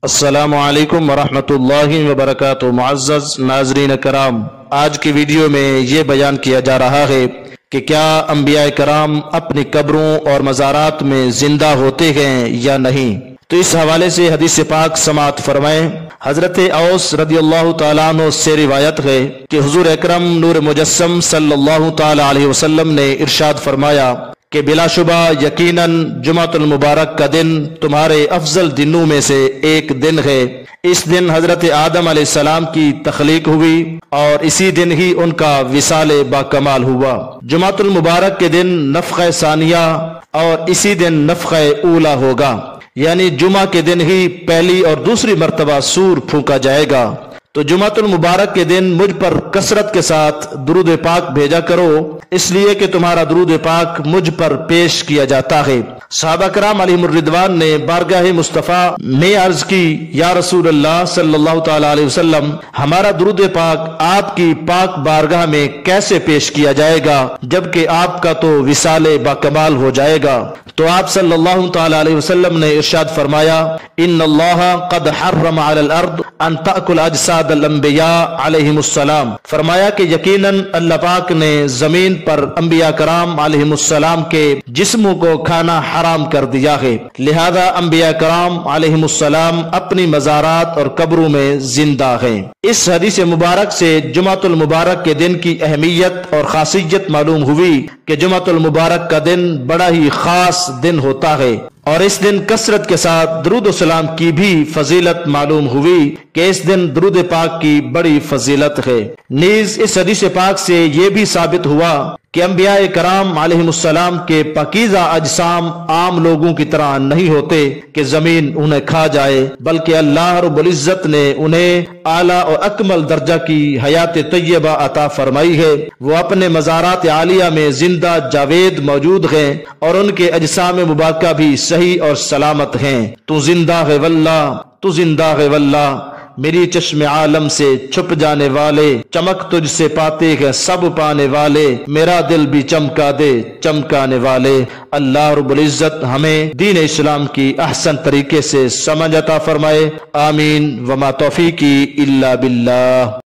السلام علیکم ورحمۃ اللہ وبرکاتہ۔ معزز ناظرین کرام، آج کی ویڈیو میں یہ بیان کیا جا رہا ہے کہ کیا انبیاء کرام اپنی قبروں اور مزارات میں زندہ ہوتے ہیں یا نہیں۔ تو اس حوالے سے حدیث پاک سماعت فرمائیں۔ حضرت اوس رضی اللہ تعالیٰ عنہ سے روایت ہے کہ حضور اکرم نور مجسم صلی اللہ تعالیٰ علیہ وسلم نے ارشاد فرمایا کہ بلا شبہ یقیناً جمعۃ المبارک کا دن تمہارے افضل دنوں میں سے ایک دن ہے۔ اس دن حضرت آدم علیہ السلام کی تخلیق ہوئی اور اسی دن ہی ان کا وصال باکمال ہوا۔ جمعۃ المبارک کے دن نفخہ ثانیہ اور اسی دن نفخہ اولا ہوگا، یعنی جمعہ کے دن ہی پہلی اور دوسری مرتبہ سور پھونکا جائے گا۔ تو جمعۃ المبارک کے دن مجھ پر کثرت کے ساتھ درود پاک بھیجا کرو، اس لیے کہ تمہارا درود پاک مجھ پر پیش کیا جاتا ہے۔ صحابہ کرام علیہم الرضوان نے بارگاہ مصطفیٰ میں عرض کی، یا رسول اللہ صلی اللہ تعالیٰ علیہ وسلم، ہمارا درود پاک آپ کی پاک بارگاہ میں کیسے پیش کیا جائے گا جبکہ آپ کا تو وصال باکمال ہو جائے گا؟ تو آپ صلی اللہ تعالیٰ علیہ وسلم نے ارشاد فرمایا، ان اللہ قد حرم علی الارض ان تأکل اجساد الانبیاء علیہم السلام۔ فرمایا کہ یقیناً اللہ پاک نے زمین پر انبیاء کرام علیہم السلام کے جسموں کو کھانا حرام کر دیا ہے، لہذا انبیاء کرام علیہم السلام اپنی مزارات اور قبروں میں زندہ ہیں۔ اس حدیث مبارک سے جمعۃ المبارک کے دن کی اہمیت اور خاصیت معلوم ہوئی کہ جمعۃ المبارک کا دن بڑا ہی خاص دن ہوتا ہے، اور اس دن کثرت کے ساتھ درود و سلام کی بھی فضیلت معلوم ہوئی کہ اس دن درود پاک کی بڑی فضیلت ہے۔ نیز اس حدیث پاک سے یہ بھی ثابت ہوا کہ انبیاء کرام علیہم السلام کے پاکیزہ اجسام عام لوگوں کی طرح نہیں ہوتے کہ زمین انہیں کھا جائے، بلکہ اللہ رب العزت نے انہیں اعلیٰ اور اکمل درجہ کی حیات طیبہ عطا فرمائی ہے۔ وہ اپنے مزارات عالیہ میں زندہ جاوید موجود ہیں اور ان کے اجسام مبارکہ بھی صحیح اور سلامت ہیں۔ تو زندہ ہے واللہ، تو زندہ ہے واللہ، میری چشم عالم سے چھپ جانے والے، چمک تجھ سے پاتے ہیں سب پانے والے، میرا دل بھی چمکا دے چمکانے والے۔ اللہ رب العزت ہمیں دین اسلام کی احسن طریقے سے سمجھ عطا فرمائے، آمین۔ وما توفیقی الا باللہ۔